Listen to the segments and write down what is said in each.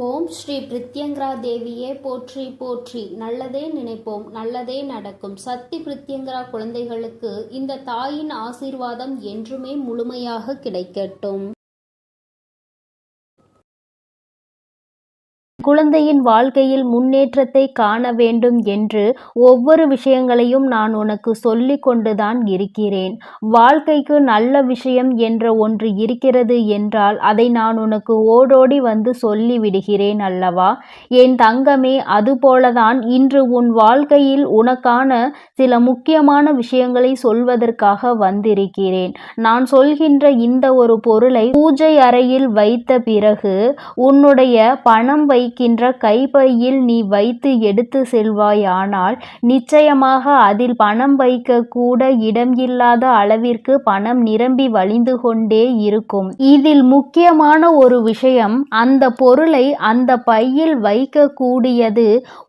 ஓம் ஸ்ரீ பிரித்யங்கரா தேவியே போற்றி போற்றி. நல்லதே நினைப்போம், நல்லதே நடக்கும். சக்தி பிரித்யங்கரா குழந்தைகளுக்கு இந்த தாயின் ஆசீர்வாதம் என்றுமே முழுமையாக கிடைக்கட்டும். குழந்தையின் வாழ்க்கையில் முன்னேற்றத்தை காண வேண்டும் என்று ஒவ்வொரு விஷயங்களையும் நான் உனக்கு சொல்லிக் கொண்டுதான் இருக்கிறேன். வாழ்க்கைக்கு நல்ல விஷயம் என்ற ஒன்று இருக்கிறது என்றால் அதை நான் உனக்கு ஓடோடி வந்து சொல்லி விடுகிறேன் அல்லவா என் தங்கமே. அதுபோலதான் இன்று உன் வாழ்க்கையில் உனக்கான சில முக்கியமான விஷயங்களை சொல்வதற்காக வந்திருக்கிறேன். நான் சொல்கின்ற இந்த ஒரு பொருளை பூஜை அறையில் வைத்த பிறகு உன்னுடைய பணம் வைக்கின்ற கைப்பையில் நீ வைத்து எடுத்து செல்வாயானால் நிச்சயமாக அதில் பணம் வைக்க கூட இடம் இல்லாத அளவிற்கு பணம் நிரம்பி வழிந்து கொண்டே இருக்கும். இதில் முக்கியமான ஒரு விஷயம், அந்த பொருளை அந்த பையில் வைக்க கூடியது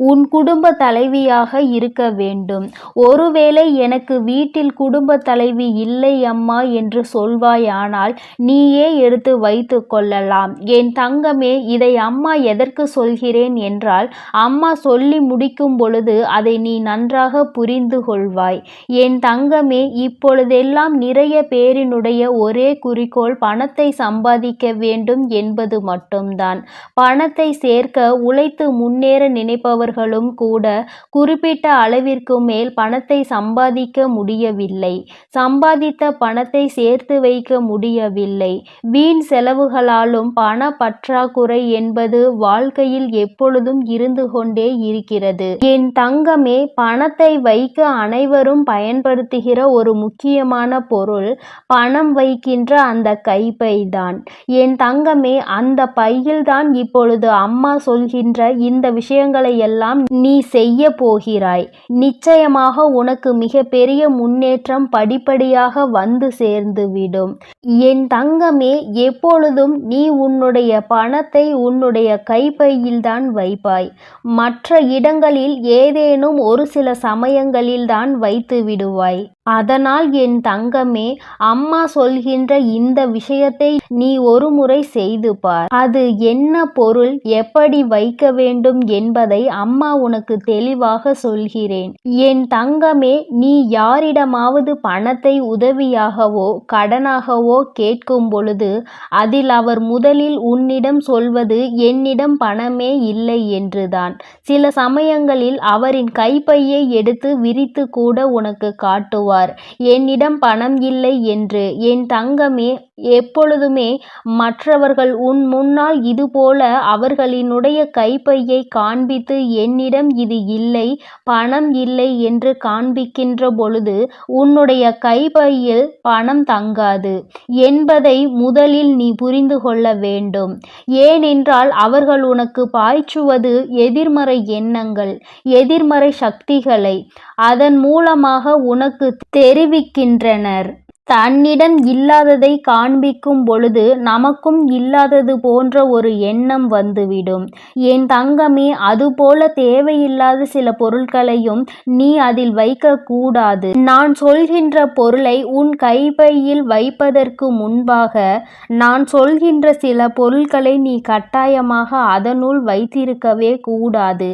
உன் குடும்ப தலைவியாக இருக்க வேண்டும். ஒருவேளை எனக்கு வீட்டில் குடும்ப தலைவி இல்லை அம்மா என்று சொல்வாயானால் நீயே எடுத்து வைத்து கொள்ளலாம். என் தங்கமே, இதை அம்மா எதற்கு சொல்கிறேன் என்றால் அம்மா சொல்லி முடிக்கும் பொழுது அதை நீ நன்றாக புரிந்து கொள்வாய். என் தங்கமே, இப்பொழுதெல்லாம் நிறைய பேரினுடைய ஒரே குறிக்கோள் பணத்தை சம்பாதிக்க வேண்டும் என்பது மட்டும்தான். பணத்தை சேர்க்க உழைத்து முன்னேற நினைப்பவர்களும் கூட குறிப்பிட்ட அளவிற்கு மேல் பணத்தை சம்பாதிக்க முடியவில்லை. சம்பாதித்த பணத்தை சேர்த்து வைக்க முடியவில்லை. வீண் செலவுகளாலும் பண பற்றாக்குறை என்பது வாழ்க்கையில் எப்பொழுதும் இருந்து கொண்டே இருக்கிறது. என் தங்கமே, பணத்தை வைக்க அனைவரும் பயன்படுத்துகிற ஒரு முக்கியமான பொருள் பணம் வைக்கின்ற அந்த கைப்பை தான். என் தங்கமே, அந்த பையில்தான் இப்பொழுது அம்மா சொல்கின்ற இந்த விஷயங்களை எல்லாம் நீ செய்ய போகிறாய். நிச்சயமாக உனக்கு மிகப்பெரிய முன்னேற்றம் படிப்படியாக வந்து சேர்ந்துவிடும். என் தங்கமே, எப்பொழுதும் நீ உன்னுடைய பணத்தை உன்னுடைய கைப்பையில்தான் வைப்பாய். மற்ற இடங்களில் ஏதேனும் ஒரு சில சமயங்களில்தான் வைத்து விடுவாய். அதனால் என் தங்கமே, அம்மா சொல்கின்ற இந்த விஷயத்தை நீ ஒரு முறை செய்து பார். அது என்ன பொருள், எப்படி வைக்க வேண்டும் என்பதை அம்மா உனக்கு தெளிவாக சொல்கிறேன். என் தங்கமே, நீ யாரிடமாவது பணத்தை உதவியாகவோ கடனாகவோ கேட்கும் பொழுது அதில் அவர் முதலில் உன்னிடம் சொல்வது என்னிடம் பணமே இல்லை என்றுதான். சில சமயங்களில் அவரின் கைப்பையை எடுத்து விரித்து கூட உனக்கு காட்டுவார் என்னிடம் பணம் இல்லை என்று. என் தங்கமே, எப்பொழுதுமே மற்றவர்கள் உன் முன்னால் இதுபோல அவர்களினுடைய கைப்பையை காண்பித்து என்னிடம் இது இல்லை, பணம் இல்லை என்று காண்பிக்கின்ற பொழுது உன்னுடைய கைப்பையில் பணம் தங்காது என்பதை முதலில் நீ புரிந்து கொள்ள வேண்டும். ஏனென்றால் அவர்கள் உனக்கு பாய்ச்சுவது எதிர்மறை எண்ணங்கள், எதிர்மறை சக்திகளை அதன் மூலமாக உனக்கு தெரிவிக்கின்றனர். தன்னிடம் இல்லாததை காண்பிக்கும் பொழுது நமக்கும் இல்லாதது போன்ற ஒரு எண்ணம் வந்துவிடும். என் தங்கமே, அதுபோல தேவையில்லாத சில பொருட்களையும் நீ அதில் வைக்க கூடாது. நான் சொல்கின்ற பொருளை உன் கைப்பையில் வைப்பதற்கு முன்பாக நான் சொல்கின்ற சில பொருட்களை நீ கட்டாயமாக அதனுள் வைத்திருக்கவே கூடாது.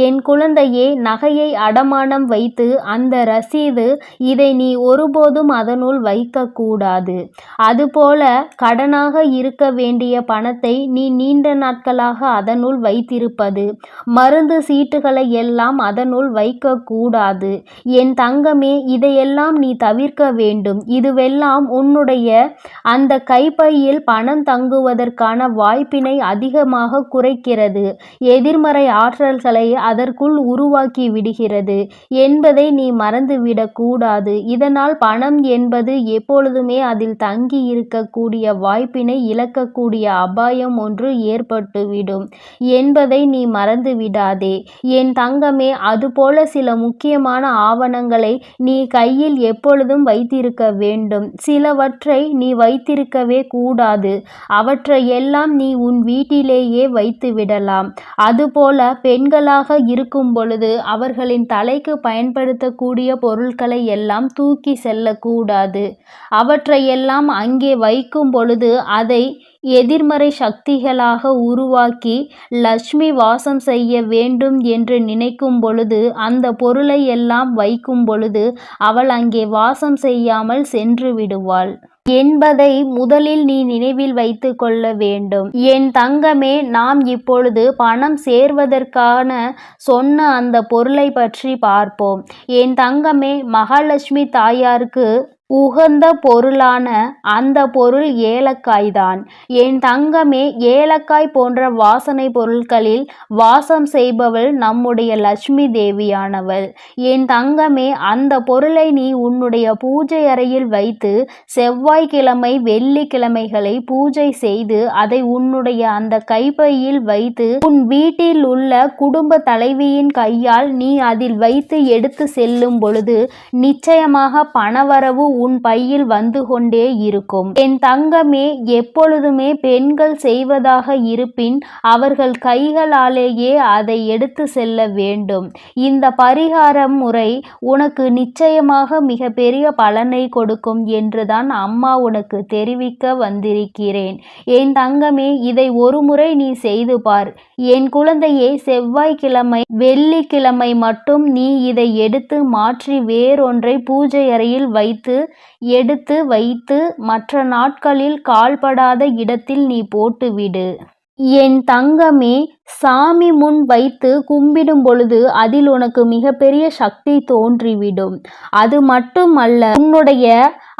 என் குழந்தையே, நகையை அடமானம் வைத்து அந்த ரசீது, இதை நீ ஒருபோதும் அதனுள் வைக்கக்கூடாது. அதுபோல கடனாக இருக்க வேண்டிய பணத்தை நீ நீண்ட நாட்களாக அதனுள் வைத்திருப்பது, மருந்து சீட்டுகளை எல்லாம் அதனுள் வைக்கக்கூடாது. என் தங்கமே, இதையெல்லாம் நீ தவிர்க்க வேண்டும். இதுவெல்லாம் உன்னுடைய அந்த கைப்பையில் பணம் தங்குவதற்கான வாய்ப்பினை அதிகமாக குறைக்கிறது. எதிர்மறை ஆற்றல்களை அதற்குள் உருவாக்கி விடுகிறது என்பதை நீ மறந்துவிடக் கூடாது. இதனால் பணம் என்பது எப்பொழுதுமே அதில் தங்கி இருக்கக்கூடிய வாய்ப்பினை இழக்கக்கூடிய அபாயம் ஒன்று ஏற்பட்டுவிடும் என்பதை நீ மறந்து விடாதே. என் தங்கமே, அதுபோல சில முக்கியமான ஆவணங்களை நீ கையில் எப்பொழுதும் வைத்திருக்க வேண்டும். சிலவற்றை நீ வைத்திருக்கவே கூடாது. அவற்றையெல்லாம் நீ உன் வீட்டிலேயே வைத்து விடலாம். அதுபோல பெண்களாக இருக்கும் பொழுது அவர்களின் தலைக்கு பயன்படுத்தக்கூடிய பொருட்களை எல்லாம் தூக்கி செல்லக்கூடாது. அவற்றையெல்லாம் அங்கே வைக்கும் பொழுது அதை எதிர்மறை சக்திகளாக உருவாக்கி லட்சுமி வாசம் செய்ய வேண்டும் என்று நினைக்கும் பொழுது அந்த பொருளை எல்லாம் வைக்கும் பொழுது அவள் அங்கே வாசம் செய்யாமல் சென்று விடுவாள் என்பதை முதலில் நீ நினைவில் வைத்து கொள்ள வேண்டும். என் தங்கமே, நாம் இப்பொழுது பணம் சேர்வதற்கான சொன்ன அந்த பொருளை பற்றி பார்ப்போம். என் தங்கமே, மகாலட்சுமி தாயாருக்கு உகந்த பொருளான அந்த பொருள் ஏலக்காய் தான். என் தங்கமே, ஏலக்காய் போன்ற வாசனை பொருட்களில் வாசம் செய்பவள் நம்முடைய லட்சுமி தேவியானவள். என் தங்கமே, அந்த பொருளை நீ உன்னுடைய பூஜை அறையில் வைத்து செவ்வாய்க்கிழமை வெள்ளிக்கிழமைகளை பூஜை செய்து அதை உன்னுடைய அந்த கைப்பையில் வைத்து உன் வீட்டில் உள்ள குடும்ப தலைவியின் கையால் நீ அதில் வைத்து எடுத்து செல்லும் பொழுது நிச்சயமாக பணவரவு உன் பையில் வந்து கொண்டே இருக்கும். என் தங்கமே, எப்பொழுதுமே பெண்கள் செய்வதாக இருப்பின் அவர்கள் கைகளாலேயே அதை எடுத்து செல்ல வேண்டும். இந்த பரிகார முறை உனக்கு நிச்சயமாக மிக பெரிய பலனை கொடுக்கும் என்றுதான் அம்மா உனக்கு தெரிவிக்க வந்திருக்கிறேன். என் தங்கமே, இதை ஒரு முறை நீ செய்து பார். என் குழந்தையே, செவ்வாய்க்கிழமை வெள்ளிக்கிழமை மட்டும் நீ இதை எடுத்து மாற்றி வேறொன்றை பூஜை அறையில் எடுத்து வைத்து மற்ற நாட்களில் கால்படாத இடத்தில் நீ போட்டுவிடு. என் தங்கமே, சாமி முன் வைத்து கும்பிடும் பொழுது அதில் உனக்கு மிகப்பெரிய சக்தி தோன்றிவிடும். அது மட்டுமல்ல, உன்னுடைய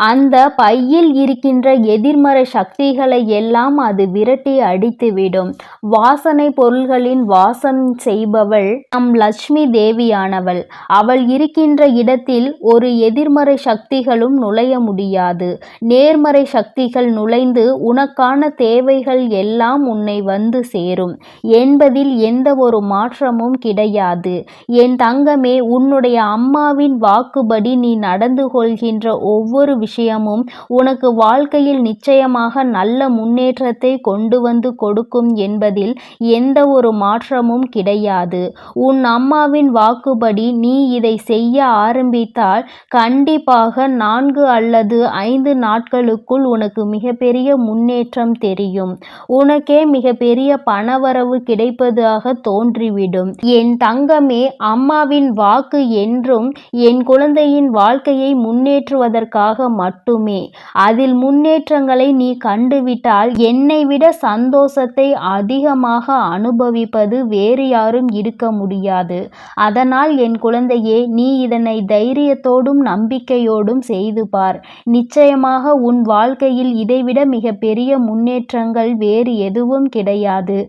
அந்த பையில் இருக்கின்ற எதிர்மறை சக்திகளை எல்லாம் அது விரட்டி அடித்துவிடும். வாசனை பொருள்களின் வாசம் செய்பவள் நம் லட்சுமி தேவியானவள். அவள் இருக்கின்ற இடத்தில் ஒரு எதிர்மறை சக்திகளும் நுழைய முடியாது. நேர்மறை சக்திகள் நுழைந்து உனக்கான தேவைகள் எல்லாம் உன்னை வந்து சேரும் என்பதில் எந்த ஒரு மாற்றமும் கிடையாது. என் தங்கமே, உன்னுடைய அம்மாவின் வாக்குப்படி நீ நடந்து கொள்கின்ற ஒவ்வொரு விஷயமும் உனக்கு வாழ்க்கையில் நிச்சயமாக நல்ல முன்னேற்றத்தை கொண்டு வந்து கொடுக்கும் என்பதில் எந்த ஒரு மாற்றமும் கிடையாது. உன் அம்மாவின் வாக்குப்படி நீ இதை செய்ய ஆரம்பித்தால் கண்டிப்பாக 4 அல்லது 5 நாட்களுக்குள் உனக்கு மிகப்பெரிய முன்னேற்றம் தெரியும். உனக்கே மிகப்பெரிய பணவரவு கிடைப்பதாக தோன்றிவிடும். என் தங்கமே, அம்மாவின் வாக்கு என்றும் என் குழந்தையின் வாழ்க்கையை முன்னேற்றுவதற்காக மட்டுமே. அதில் முன்னேற்றங்களை நீ கண்டுவிட்டால் என்னை விட சந்தோஷத்தை அதிகமாக அனுபவிப்பது வேறு யாரும் இருக்க முடியாது. அதனால் என் குழந்தையே, நீ இதனை தைரியத்தோடும் நம்பிக்கையோடும் செய்து பார். நிச்சயமாக உன் வாழ்க்கையில் இதைவிட மிக பெரிய முன்னேற்றங்கள் வேறு எதுவும் கிடையாது.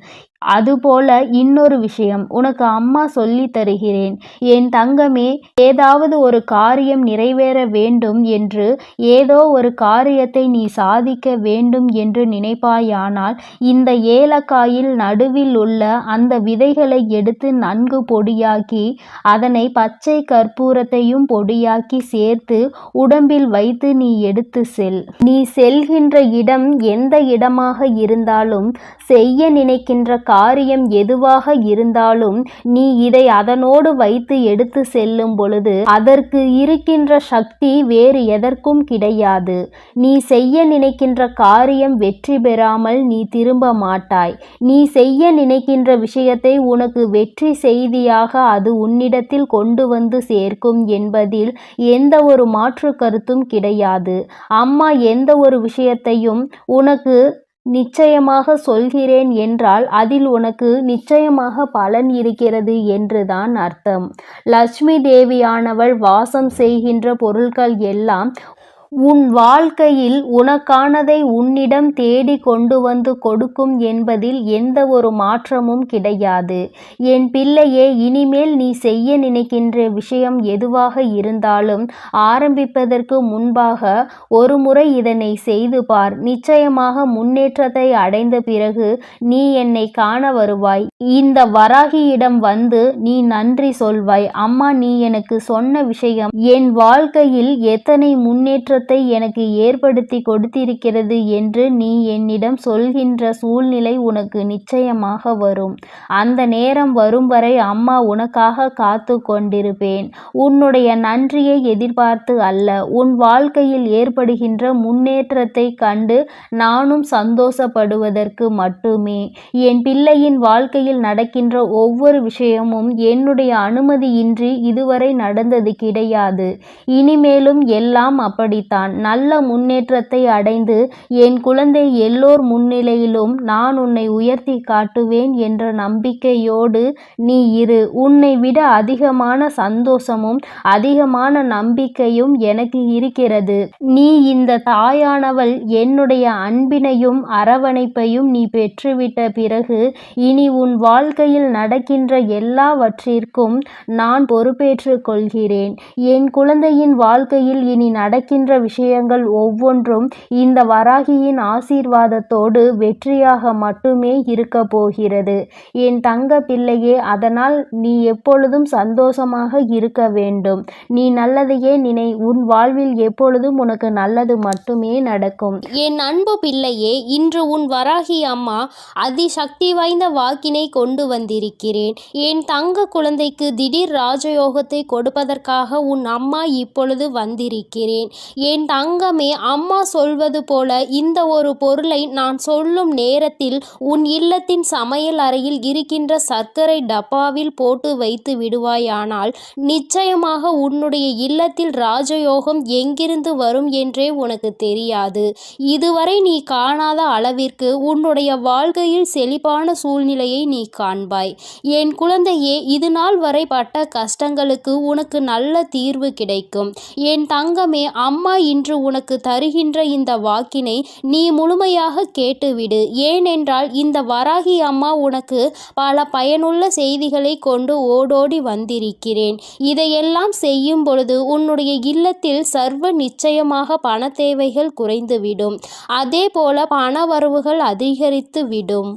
அதுபோல இன்னொரு விஷயம் உனக்கு அம்மா சொல்லி தருகிறேன். என் தங்கமே, ஏதாவது ஒரு காரியம் நிறைவேற வேண்டும் என்று ஏதோ ஒரு காரியத்தை நீ சாதிக்க வேண்டும் என்று நினைப்பாயானால் இந்த ஏலக்காயில் நடுவில் உள்ள அந்த விதைகளை எடுத்து நன்கு பொடியாக்கி அதனை பச்சை கற்பூரத்தையும் பொடியாக்கி சேர்த்து உடம்பில் வைத்து நீ எடுத்து செல். நீ செல்கின்ற இடம் எந்த இடமாக இருந்தாலும், செய்ய நினைக்கின்ற காரியம் எதுவாக இருந்தாலும் நீ இதை அதனோடு வைத்து எடுத்து செல்லும் பொழுது அதற்கு இருக்கின்ற சக்தி வேறு எதற்கும் கிடையாது. நீ செய்ய நினைக்கின்ற காரியம் வெற்றி பெறாமல் நீ திரும்ப மாட்டாய். நீ செய்ய நினைக்கின்ற விஷயத்தை உனக்கு வெற்றி செய்தியாக அது உன்னிடத்தில் கொண்டு வந்து சேர்க்கும் என்பதில் எந்த ஒரு மாற்று கருத்தும் கிடையாது. அம்மா எந்த ஒரு விஷயத்தையும் உனக்கு நிச்சயமாக சொல்கிறேன் என்றால் அதில் உனக்கு நிச்சயமாக பலன் இருக்கிறது என்றுதான் அர்த்தம். லட்சுமி தேவியானவள் வாசம் செய்கின்ற பொருட்கள் எல்லாம் உன் வாழ்க்கையில் உனக்கானதை உன்னிடம் தேடி கொண்டு வந்து கொடுக்கும் என்பதில் எந்த ஒரு மாற்றமும் கிடையாது. என் பிள்ளையே, இனிமேல் நீ செய்ய நினைக்கின்ற விஷயம் எதுவாக இருந்தாலும் ஆரம்பிப்பதற்கு முன்பாக ஒரு முறை இதனை செய்து பார். நிச்சயமாக முன்னேற்றத்தை அடைந்த பிறகு நீ என்னை காண வருவாய். இந்த வராகியிடம் வந்து நீ நன்றி சொல்வாய். அம்மா, நீ எனக்கு சொன்ன விஷயம் என் வாழ்க்கையில் எத்தனை முன்னேற்ற முன்னேற்றத்தை எனக்கு ஏற்படுத்தி கொடுத்திருக்கிறது என்று நீ என்னிடம் சொல்கின்ற சூழ்நிலை உனக்கு நிச்சயமாக வரும். அந்த நேரம் வரும் வரை அம்மா உனக்காக காத்து கொண்டிருப்பேன். உன்னுடைய நன்றியை எதிர்பார்த்து அல்ல, உன் வாழ்க்கையில் ஏற்படுகின்ற முன்னேற்றத்தை கண்டு நானும் சந்தோஷப்படுவதற்கு மட்டுமே. என் பிள்ளையின் வாழ்க்கையில் நடக்கின்ற ஒவ்வொரு விஷயமும் என்னுடைய அனுமதியின்றி இதுவரை நடந்தது கிடையாது. இனிமேலும் எல்லாம் அப்படித்தான். நல்ல முன்னேற்றத்தை அடைந்து என் குழந்தை எல்லோர் முன்னிலையிலும் நான் உன்னை உயர்த்தி காட்டுவேன் என்ற நம்பிக்கையோடு நீ இரு. உன்னை விட அதிகமான சந்தோஷமும் அதிகமான நம்பிக்கையும் எனக்கு இருக்கிறது. நீ இந்த தாயானவள் என்னுடைய அன்பினையும் அரவணைப்பையும் நீ பெற்றுவிட்ட பிறகு இனி உன் வாழ்க்கையில் நடக்கின்ற எல்லாவற்றிற்கும் நான் பொறுப்பேற்றுக் கொள்கிறேன். என் குழந்தையின் வாழ்க்கையில் இனி நடக்கின்ற விஷயங்கள் ஒவ்வொன்றும் இந்த வராகியின் ஆசீர்வாதத்தோடு வெற்றியாக மட்டுமே இருக்க போகிறது என் தங்க பிள்ளையே. அதனால் நீ எப்பொழுதும் சந்தோஷமாக இருக்க வேண்டும். நீ நல்லதையே நினை. உன் வாழ்வில் எப்பொழுதும் உனக்கு நல்லது மட்டுமே நடக்கும். என் அன்பு பிள்ளையே, இன்று உன் வராகி அம்மா அதிசக்தி வாய்ந்த வாக்கினை கொண்டு வந்திருக்கிறேன். என் தங்க குழந்தைக்கு திடீர் ராஜயோகத்தை கொடுப்பதற்காக உன் அம்மா இப்பொழுது வந்திருக்கிறேன். என் தங்கமே, அம்மா சொல்வது போல இந்த ஒரு பொருளை நான் சொல்லும் நேரத்தில் உன் இல்லத்தின் சமையல் அறையில் இருக்கின்ற சர்க்கரை டப்பாவில் போட்டு வைத்து விடுவாயானால் நிச்சயமாக உன்னுடைய இல்லத்தில் ராஜயோகம் எங்கிருந்து வரும் என்றே உனக்கு தெரியாது. இதுவரை நீ காணாத அளவிற்கு உன்னுடைய வாழ்க்கையில் செழிப்பான சூழ்நிலையை நீ காண்பாய். என் குழந்தையே, இது நாள் வரை பட்ட கஷ்டங்களுக்கு உனக்கு நல்ல தீர்வு கிடைக்கும். என் தங்கமே, அம்மா இன்று உனக்கு தருகின்ற இந்த வாக்கினை நீ முழுமையாக கேட்டுவிடு. ஏனென்றால் இந்த வராகி அம்மா உனக்கு பல பயனுள்ள செய்திகளை கொண்டு ஓடோடி வந்திருக்கிறேன். இதையெல்லாம் செய்யும் பொழுது உன்னுடைய இல்லத்தில் சர்வ நிச்சயமாக பண தேவைகள் குறைந்துவிடும். அதே போல பண வரவுகள் அதிகரித்து விடும்.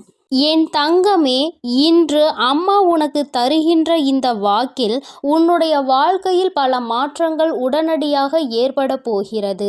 என் தங்கமே, இன்று அம்மா உனக்கு தருகின்ற இந்த வாக்கில் உன்னுடைய வாழ்க்கையில் பல மாற்றங்கள் உடனடியாக ஏற்பட போகிறது.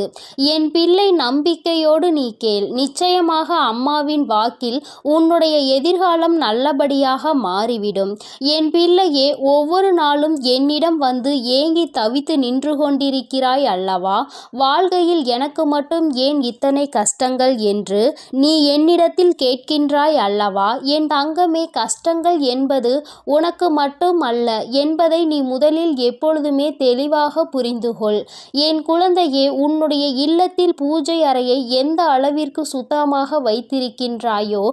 என் பிள்ளை, நம்பிக்கையோடு நீ கேள். நிச்சயமாக அம்மாவின் வாக்கில் உன்னுடைய எதிர்காலம் நல்லபடியாக மாறிவிடும். என் பிள்ளையே, ஒவ்வொரு நாளும் என்னிடம் வந்து ஏங்கி தவித்து நின்று கொண்டிருக்கிறாய் அல்லவா? வாழ்க்கையில் எனக்கு மட்டும் ஏன் இத்தனை கஷ்டங்கள் என்று நீ என்னிடத்தில் கேட்கின்றாய் அல்லவா? என் தங்கமே, கஷ்டங்கள் என்பது உனக்கு மட்டும் அல்ல என்பதை நீ முதலில் எப்பொழுதுமே தெளிவாக புரிந்துகொள். என் குழந்தையே, உன்னுடைய இல்லத்தில் பூஜை அறையை எந்த அளவிற்கு சுத்தமாக வைத்திருக்கின்றாயோ